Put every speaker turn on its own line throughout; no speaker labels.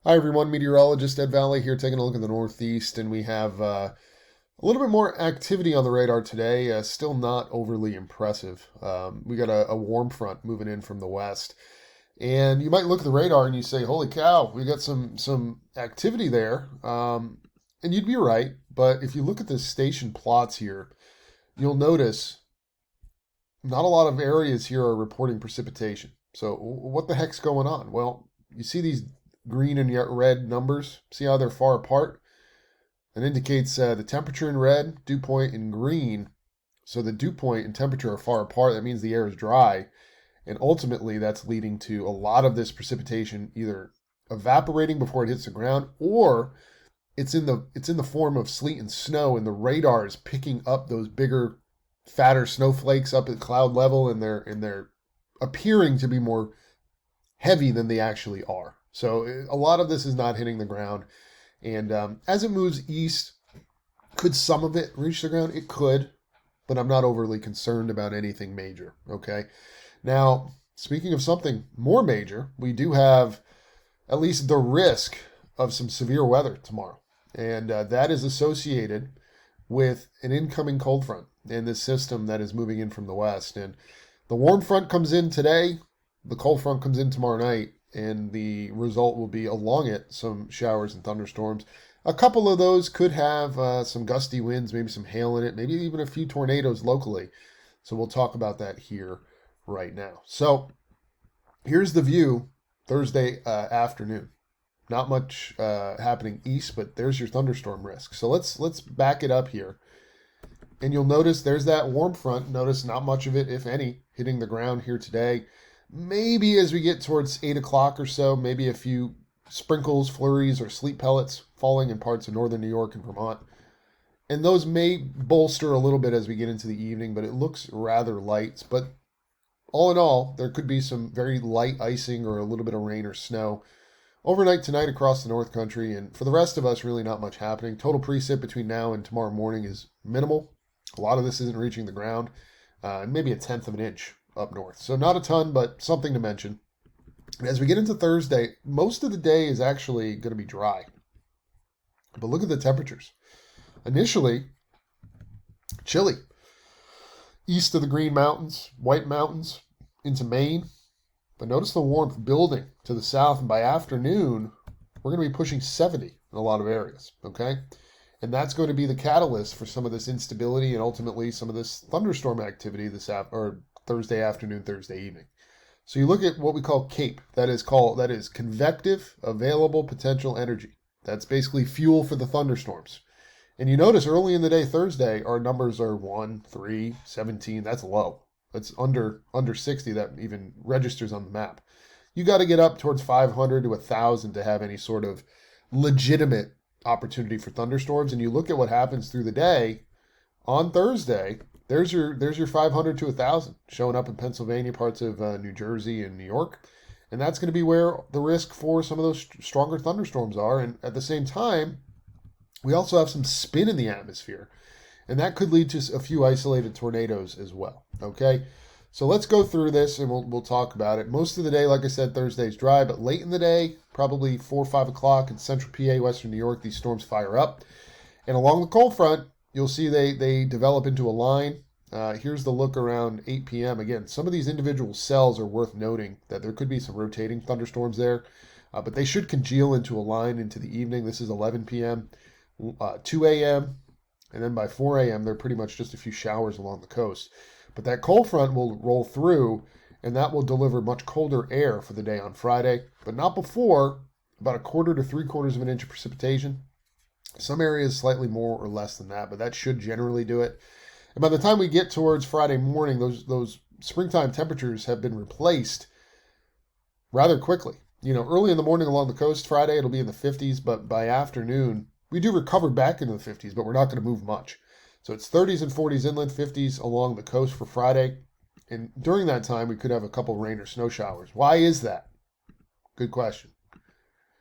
Hi everyone, meteorologist Ed Valley here taking a look at the Northeast, and we have a little bit more activity on the radar today. Still not overly impressive. We got a warm front moving in from the west, and you might look at the radar and you say, "Holy cow, we got some activity there," and you'd be right. But if you look at the station plots here, you'll notice not a lot of areas here are reporting precipitation. So what the heck's going on? Well, you see these green and red numbers. See how they're far apart? That indicates the temperature in red, dew point in green. So the dew point and temperature are far apart. That means the air is dry. And ultimately, that's leading to a lot of this precipitation either evaporating before it hits the ground, or it's in the form of sleet and snow, and the radar is picking up those bigger, fatter snowflakes up at cloud level, and they're appearing to be more heavy than they actually are. So a lot of this is not hitting the ground. And as it moves east, could some of it reach the ground? It could, but I'm not overly concerned about anything major. Okay. Now, speaking of something more major, we do have at least the risk of some severe weather tomorrow. And that is associated with an incoming cold front in this system that is moving in from the west. And the warm front comes in today, the cold front comes in tomorrow night, and the result will be along it some showers and thunderstorms. A couple of those could have some gusty winds, maybe some hail in it, maybe even a few tornadoes locally. So we'll talk about that here right now. So here's the view Thursday afternoon. Not much happening east, but there's your thunderstorm risk. So let's back it up here. And you'll notice there's that warm front. Notice not much of it, if any, hitting the ground here today. Maybe as we get towards 8 o'clock or so, maybe a few sprinkles, flurries, or sleet pellets falling in parts of northern New York and Vermont. And those may bolster a little bit as we get into the evening, but it looks rather light. But all in all, there could be some very light icing or a little bit of rain or snow overnight tonight across the North Country. And for the rest of us, really not much happening. Total precip between now and tomorrow morning is minimal. A lot of this isn't reaching the ground, maybe a tenth of an inch up north. So not a ton, but something to mention. As we get into Thursday, most of the day is actually going to be dry. But look at the temperatures. Initially, chilly. East of the Green Mountains, White Mountains, into Maine. But notice the warmth building to the south, and by afternoon, we're going to be pushing 70 in a lot of areas, okay? And that's going to be the catalyst for some of this instability and ultimately some of this thunderstorm activity or Thursday afternoon, Thursday evening. So you look at what we call CAPE. That is convective available potential energy. That's basically fuel for the thunderstorms. And you notice early in the day Thursday, our numbers are 1, 3, 17. That's low. That's under 60 that even registers on the map. You got to get up towards 500 to 1,000 to have any sort of legitimate opportunity for thunderstorms. And you look at what happens through the day on Thursday. There's your 500 to 1,000 showing up in Pennsylvania, parts of New Jersey and New York. And that's going to be where the risk for some of those stronger thunderstorms are. And at the same time, we also have some spin in the atmosphere. And that could lead to a few isolated tornadoes as well. Okay, so let's go through this and we'll talk about it. Most of the day, like I said, Thursday's dry, but late in the day, probably 4 or 5 o'clock in central PA, western New York, these storms fire up. And along the cold front, you'll see they develop into a line. Here's the look around 8 p.m. Again, some of these individual cells are worth noting that there could be some rotating thunderstorms there, but they should congeal into a line into the evening. This is 11 p.m., 2 a.m., and then by 4 a.m., they're pretty much just a few showers along the coast. But that cold front will roll through, and that will deliver much colder air for the day on Friday, but not before about a quarter to 3/4 of an inch of precipitation. Some areas slightly more or less than that, but that should generally do it. And by the time we get towards Friday morning, those springtime temperatures have been replaced rather quickly. You know, early in the morning along the coast, Friday, it'll be in the 50s, but by afternoon, we do recover back into the 50s, but we're not going to move much. So it's 30s and 40s inland, 50s along the coast for Friday. And during that time, we could have a couple rain or snow showers. Why is that? Good question.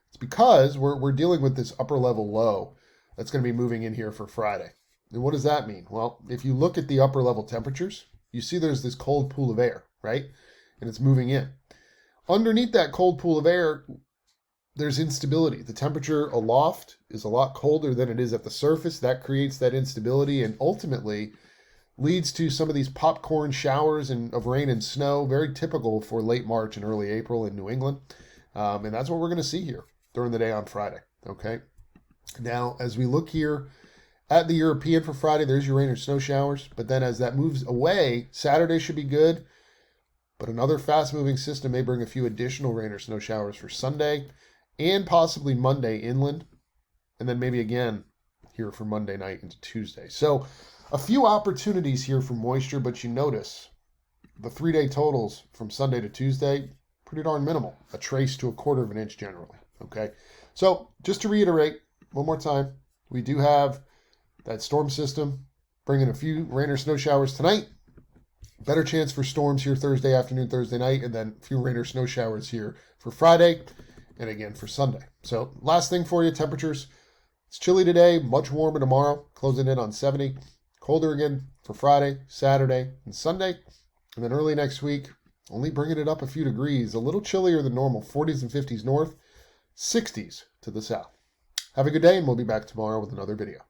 It's because we're dealing with this upper level low that's going to be moving in here for Friday. And what does that mean? Well, if you look at the upper level temperatures, you see there's this cold pool of air, right? And it's moving in. Underneath that cold pool of air, there's instability. The temperature aloft is a lot colder than it is at the surface. That creates that instability and ultimately leads to some of these popcorn showers of rain and snow, very typical for late March and early April in New England. And that's what we're going to see here during the day on Friday. Okay. Now, as we look here at the European for Friday, there's your rain or snow showers. But then as that moves away, Saturday should be good. But another fast-moving system may bring a few additional rain or snow showers for Sunday and possibly Monday inland. And then maybe again here for Monday night into Tuesday. So a few opportunities here for moisture, but you notice the 3-day totals from Sunday to Tuesday, pretty darn minimal. A trace to a quarter of an inch generally. Okay. So just to reiterate one more time, we do have that storm system bringing a few rain or snow showers tonight. Better chance for storms here Thursday afternoon, Thursday night, and then a few rain or snow showers here for Friday and again for Sunday. So last thing for you, temperatures. It's chilly today, much warmer tomorrow, closing in on 70. Colder again for Friday, Saturday, and Sunday. And then early next week, only bringing it up a few degrees, a little chillier than normal, 40s and 50s north, 60s to the south. Have a good day, and we'll be back tomorrow with another video.